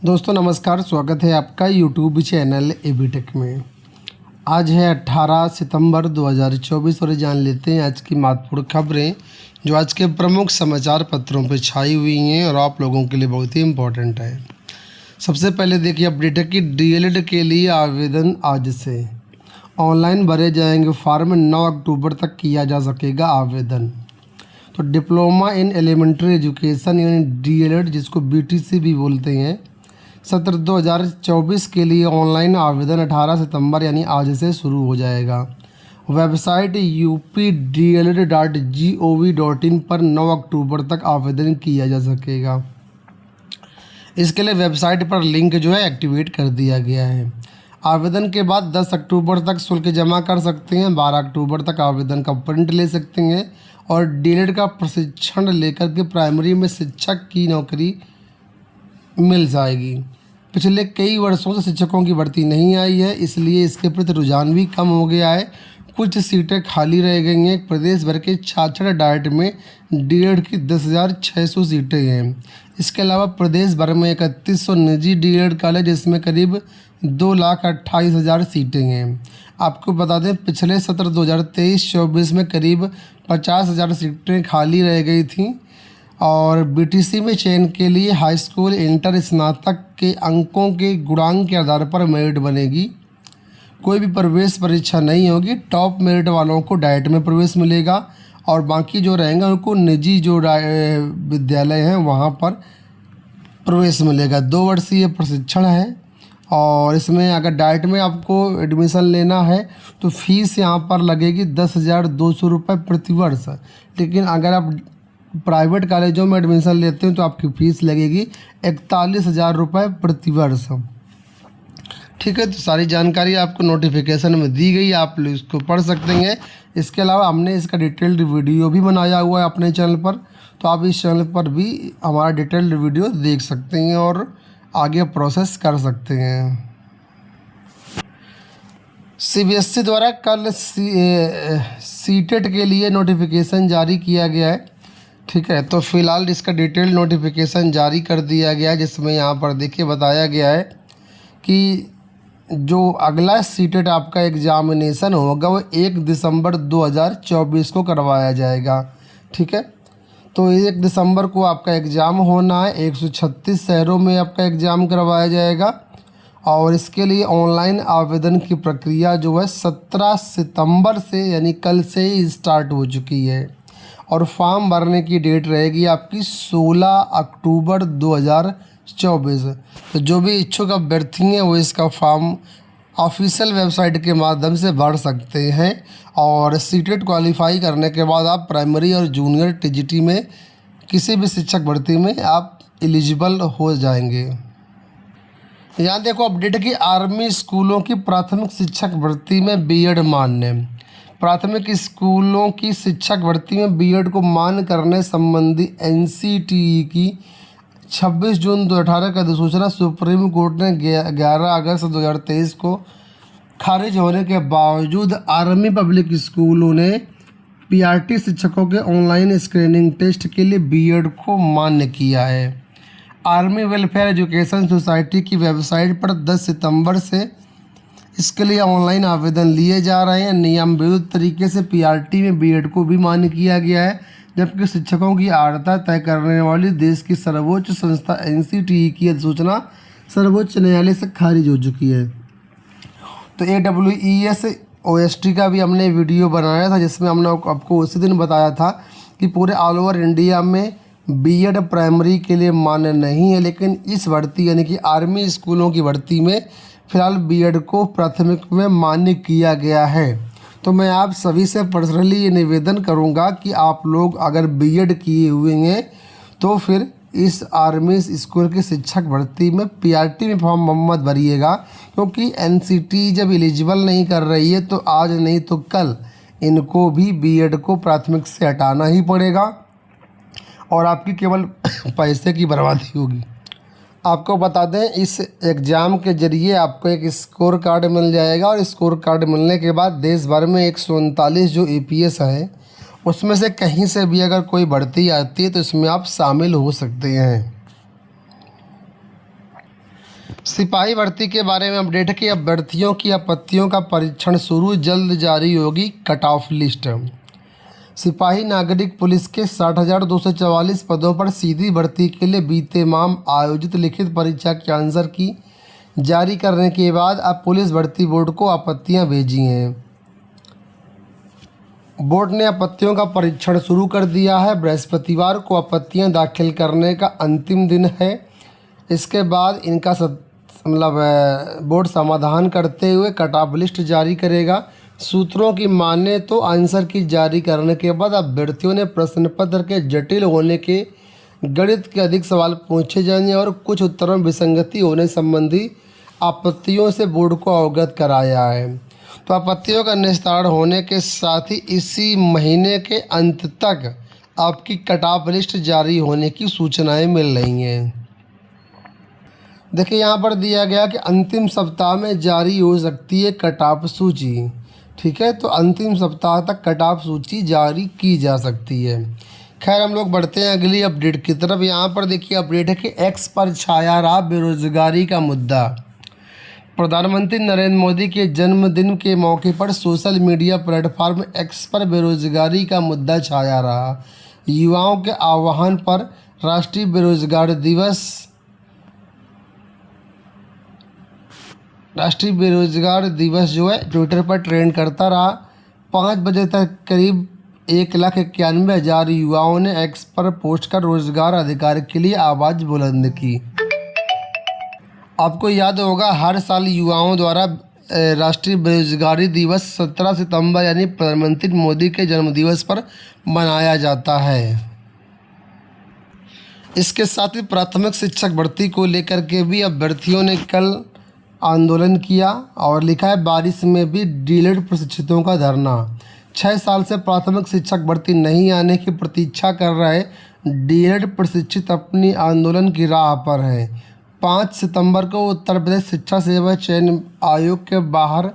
दोस्तों नमस्कार, स्वागत है आपका यूट्यूब चैनल एबीटेक में। आज है 18 सितंबर 2024 और जान लेते हैं आज की महत्वपूर्ण खबरें जो आज के प्रमुख समाचार पत्रों पर छाई हुई हैं और आप लोगों के लिए बहुत ही इम्पोर्टेंट है। सबसे पहले देखिए अपडेट है कि डीएलएड के लिए आवेदन आज से ऑनलाइन भरे जाएंगे फॉर्म। 9 अक्टूबर तक किया जा सकेगा आवेदन। तो डिप्लोमा इन एलिमेंट्री एजुकेशन यानी डीएलएड जिसको बीटीसी भी बोलते हैं, सत्र 2024 के लिए ऑनलाइन आवेदन 18 सितंबर यानी आज से शुरू हो जाएगा। वेबसाइट updled.gov.in पर 9 अक्टूबर तक आवेदन किया जा सकेगा। इसके लिए वेबसाइट पर लिंक जो है एक्टिवेट कर दिया गया है। आवेदन के बाद 10 अक्टूबर तक शुल्क जमा कर सकते हैं। 12 अक्टूबर तक आवेदन का प्रिंट ले सकते हैं और डीएलएड का प्रशिक्षण लेकर के प्राइमरी में शिक्षक की नौकरी मिल जाएगी। पिछले कई वर्षों से शिक्षकों की भर्ती नहीं आई है, इसलिए इसके प्रति रुझान भी कम हो गया है। कुछ सीटें खाली रह गई हैं। प्रदेश भर के 66 डाइट में डीएलएड की 10,600 सीटें हैं। इसके अलावा प्रदेश भर में 3100 निजी डीएलएड कॉलेज जिसमें करीब 2,28,000 सीटें हैं। आपको बता दें पिछले सत्र 2023-24 में करीब 50,000 सीटें खाली रह गई थीं और बीटीसी में चयन के लिए हाई स्कूल इंटर स्नातक के अंकों के गुणांक के आधार पर मेरिट बनेगी। कोई भी प्रवेश परीक्षा नहीं होगी। टॉप मेरिट वालों को डाइट में प्रवेश मिलेगा और बाकी जो रहेंगे उनको निजी जो विद्यालय हैं वहाँ पर प्रवेश मिलेगा। 2 वर्षीय प्रशिक्षण है और इसमें अगर डाइट में आपको एडमिशन लेना है तो फीस यहाँ पर लगेगी 10,200 रुपये प्रति वर्ष। लेकिन अगर आप प्राइवेट कॉलेजों में एडमिशन लेते हैं तो आपकी फ़ीस लगेगी 41,000 रुपये प्रति वर्ष। ठीक है, तो सारी जानकारी आपको नोटिफिकेशन में दी गई, आप इसको पढ़ सकते हैं। इसके अलावा हमने इसका डिटेल्ड वीडियो भी बनाया हुआ है अपने चैनल पर, तो आप इस चैनल पर भी हमारा डिटेल्ड वीडियो देख सकते हैं और आगे प्रोसेस कर सकते हैं। सीबीएसई द्वारा कल सीटेट के लिए नोटिफिकेशन जारी किया गया है। ठीक है, तो फिलहाल इसका डिटेल नोटिफिकेशन जारी कर दिया गया है जिसमें यहाँ पर देखिए बताया गया है कि जो अगला सीटेट आपका एग्जामिनेशन होगा वो 1 दिसंबर 2024 को करवाया जाएगा। ठीक है, तो 1 दिसंबर को आपका एग्ज़ाम होना है। 136 शहरों में आपका एग्ज़ाम करवाया जाएगा और इसके लिए ऑनलाइन आवेदन की प्रक्रिया जो है 17 सितंबर से यानी कल से ही स्टार्ट हो चुकी है और फॉर्म भरने की डेट रहेगी आपकी 16 अक्टूबर 2024। तो जो भी इच्छुक अभ्यर्थी हैं वो इसका फॉर्म ऑफिशियल वेबसाइट के माध्यम से भर सकते हैं और सीटेट क्वालिफाई करने के बाद आप प्राइमरी और जूनियर टीजीटी में किसी भी शिक्षक भर्ती में आप एलिजिबल हो जाएंगे। यहाँ देखो अपडेट की आर्मी स्कूलों की प्राथमिक शिक्षक भर्ती में बीएड मान्य। प्राथमिक स्कूलों की शिक्षक भर्ती में बीएड को मान्य करने संबंधी एनसीटीई की 26 जून 2018 का अधिसूचना सुप्रीम कोर्ट ने 11 अगस्त 2023 को खारिज होने के बावजूद आर्मी पब्लिक स्कूलों ने पीआरटी शिक्षकों के ऑनलाइन स्क्रीनिंग टेस्ट के लिए बीएड को मान्य किया है। आर्मी वेलफेयर एजुकेशन सोसाइटी की वेबसाइट पर 10 सितंबर से इसके लिए ऑनलाइन आवेदन लिए जा रहे हैं। नियम विरुद्ध तरीके से पीआरटी में बीएड को भी मान्य किया गया है, जबकि शिक्षकों की अर्हता तय करने वाली देश की सर्वोच्च संस्था एनसीटीई की अधिसूचना सर्वोच्च न्यायालय से खारिज हो चुकी है। तो AWES OST का भी हमने वीडियो बनाया था जिसमें हमने आपको उसी दिन बताया था कि पूरे ऑल ओवर इंडिया में बीएड प्राइमरी के लिए मान्य नहीं है, लेकिन इस भर्ती यानी कि आर्मी स्कूलों की भर्ती में फिलहाल बीएड को प्राथमिक में मान्य किया गया है। तो मैं आप सभी से पर्सनली ये निवेदन करूंगा कि आप लोग अगर बीएड किए हुए हैं तो फिर इस आर्मी स्कूल की शिक्षक भर्ती में पीआरटी में फॉर्म मत भरिएगा, क्योंकि एनसीटी जब एलिजिबल नहीं कर रही है तो आज नहीं तो कल इनको भी बीएड को प्राथमिक से हटाना ही पड़ेगा और आपकी केवल पैसे की बर्बादी होगी। आपको बता दें इस एग्ज़ाम के ज़रिए आपको एक स्कोर कार्ड मिल जाएगा और स्कोर कार्ड मिलने के बाद देश भर में 139 जो एपीएस है उसमें से कहीं से भी अगर कोई भर्ती आती है तो इसमें आप शामिल हो सकते हैं। सिपाही भर्ती के बारे में अपडेट है कि अभ्यर्थियों की आपत्तियों का परीक्षण शुरू, जल्द जारी होगी कट ऑफ लिस्ट। सिपाही नागरिक पुलिस के 60,244 पदों पर सीधी भर्ती के लिए बीते माह आयोजित लिखित परीक्षा के आंसर की जारी करने के बाद अब पुलिस भर्ती बोर्ड को आपत्तियां भेजी हैं। बोर्ड ने आपत्तियों का परीक्षण शुरू कर दिया है। बृहस्पतिवार को आपत्तियां दाखिल करने का अंतिम दिन है। इसके बाद इनका बोर्ड समाधान करते हुए कट ऑफ लिस्ट जारी करेगा। सूत्रों की माने तो आंसर की जारी करने के बाद अभ्यर्थियों ने प्रश्न पत्र के जटिल होने के, गणित के अधिक सवाल पूछे जाने और कुछ उत्तरों में विसंगति होने संबंधी आपत्तियों से बोर्ड को अवगत कराया है। तो आपत्तियों का निस्तारण होने के साथ ही इसी महीने के अंत तक आपकी कट ऑफ लिस्ट जारी होने की सूचनाएं मिल रही हैं। देखिए यहाँ पर दिया गया कि अंतिम सप्ताह में जारी हो सकती है कट ऑफ सूची। ठीक है, तो अंतिम सप्ताह तक कट ऑफ सूची जारी की जा सकती है। खैर, हम लोग बढ़ते हैं अगली अपडेट की तरफ। यहाँ पर देखिए अपडेट है कि एक्स पर छाया रहा बेरोजगारी का मुद्दा। प्रधानमंत्री नरेंद्र मोदी के जन्मदिन के मौके पर सोशल मीडिया प्लेटफॉर्म एक्स पर बेरोजगारी का मुद्दा छाया रहा। युवाओं के आह्वान पर राष्ट्रीय बेरोजगार दिवस जो है ट्विटर पर ट्रेंड करता रहा। 5 बजे तक करीब 1,91,000 युवाओं ने एक्स पर पोस्ट कर रोजगार अधिकार के लिए आवाज़ बुलंद की। आपको याद होगा हर साल युवाओं द्वारा राष्ट्रीय बेरोजगारी दिवस 17 सितंबर यानी प्रधानमंत्री मोदी के जन्मदिवस पर मनाया जाता है। इसके साथ ही प्राथमिक शिक्षक भर्ती को लेकर के भी अभ्यर्थियों ने कल आंदोलन किया और लिखा है बारिश में भी डीएलएड प्रशिक्षितों का धरना। 6 साल से प्राथमिक शिक्षक भर्ती नहीं आने की प्रतीक्षा कर रहे डीएलएड प्रशिक्षित अपनी आंदोलन की राह पर हैं। 5 सितंबर को उत्तर प्रदेश शिक्षा सेवा चयन आयोग के बाहर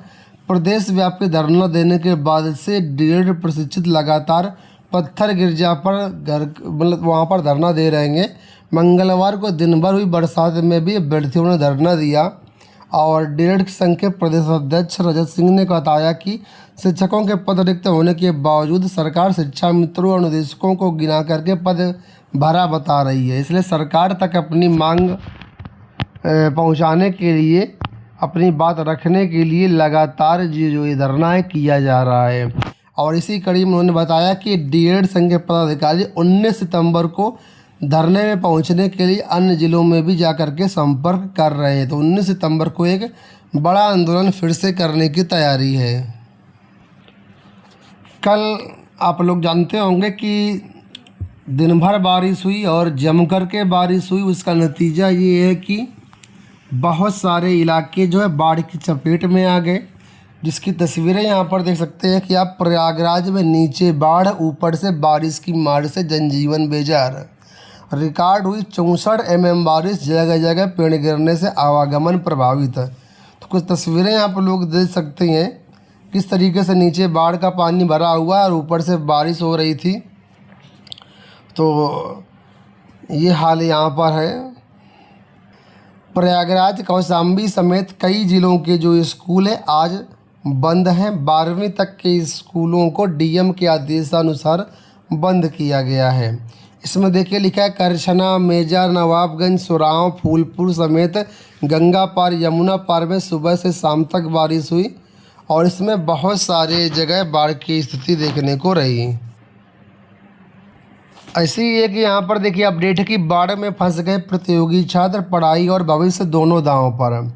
प्रदेश व्यापी धरना देने के बाद से डीएलएड प्रशिक्षित लगातार पत्थर गिरजा पर वहाँ पर धरना दे रहेंगे। मंगलवार को दिन भर हुई बरसात में भी अभ्यर्थियों ने धरना दिया और डीएलएड संघ के प्रदेश अध्यक्ष रजत सिंह ने बताया कि शिक्षकों के पद रिक्त होने के बावजूद सरकार शिक्षा मित्रों और निदेशकों को गिना करके पद भरा बता रही है। इसलिए सरकार तक अपनी मांग पहुंचाने के लिए, अपनी बात रखने के लिए लगातार जो ये धरना है किया जा रहा है। और इसी कड़ी में उन्होंने बताया कि डीएलएड संघ के पदाधिकारी 19 सितंबर को धरने में पहुंचने के लिए अन्य जिलों में भी जाकर के संपर्क कर रहे हैं। तो 19 सितंबर को एक बड़ा आंदोलन फिर से करने की तैयारी है। कल आप लोग जानते होंगे कि दिन भर बारिश हुई और जमकर के बारिश हुई। उसका नतीजा ये है कि बहुत सारे इलाके जो है बाढ़ की चपेट में आ गए, जिसकी तस्वीरें यहाँ पर देख सकते हैं कि आप प्रयागराज में नीचे बाढ़, ऊपर से बारिश की मार से जनजीवन बेजार। रिकॉर्ड हुई 64 mm बारिश, जगह जगह पेड़ गिरने से आवागमन प्रभावित है। तो कुछ तस्वीरें आप लोग देख सकते हैं किस तरीके से नीचे बाढ़ का पानी भरा हुआ और ऊपर से बारिश हो रही थी। तो ये हाल यहाँ पर है। प्रयागराज, कौशाम्बी समेत कई जिलों के जो स्कूल हैं आज बंद हैं। 12वीं तक के स्कूलों को डीएम के आदेशानुसार बंद किया गया है। इसमें देखिए लिखा है करछना, मेजा, नवाबगंज, सुराव, फूलपुर समेत गंगा पार, यमुना पार में सुबह से शाम तक बारिश हुई और इसमें बहुत सारे जगह बाढ़ की स्थिति देखने को रही। ऐसी एक यहाँ पर देखिए अपडेट है कि बाढ़ में फंस गए प्रतियोगी छात्र, पढ़ाई और भविष्य दोनों दांव पर।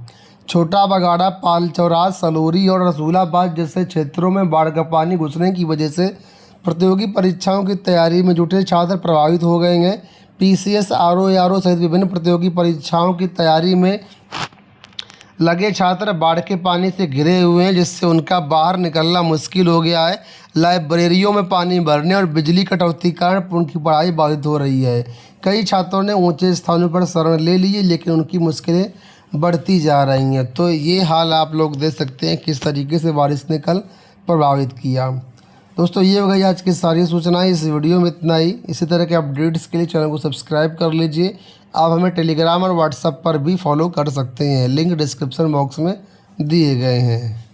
छोटा बगाड़ा, पालचौराह, सलोरी और रसूलाबाद जैसे क्षेत्रों में बाढ़ का पानी घुसने की वजह से प्रतियोगी परीक्षाओं की तैयारी में जुटे छात्र प्रभावित हो गए हैं। पीसीएस, आरओ सहित विभिन्न प्रतियोगी परीक्षाओं की तैयारी में लगे छात्र बाढ़ के पानी से घिरे हुए हैं, जिससे उनका बाहर निकलना मुश्किल हो गया है। लाइब्रेरियों में पानी भरने और बिजली कटौती के कारण उनकी पढ़ाई बाधित हो रही है। कई छात्रों ने ऊंचे स्थानों पर शरण ले ली है, लेकिन उनकी मुश्किलें बढ़ती जा रही हैं। तो ये हाल आप लोग देख सकते हैं किस तरीके से बारिश ने कल प्रभावित किया। दोस्तों, ये हो गई आज की सारी सूचनाएं। इस वीडियो में इतना ही। इसी तरह के अपडेट्स के लिए चैनल को सब्सक्राइब कर लीजिए। आप हमें टेलीग्राम और व्हाट्सएप पर भी फॉलो कर सकते हैं, लिंक डिस्क्रिप्शन बॉक्स में दिए गए हैं।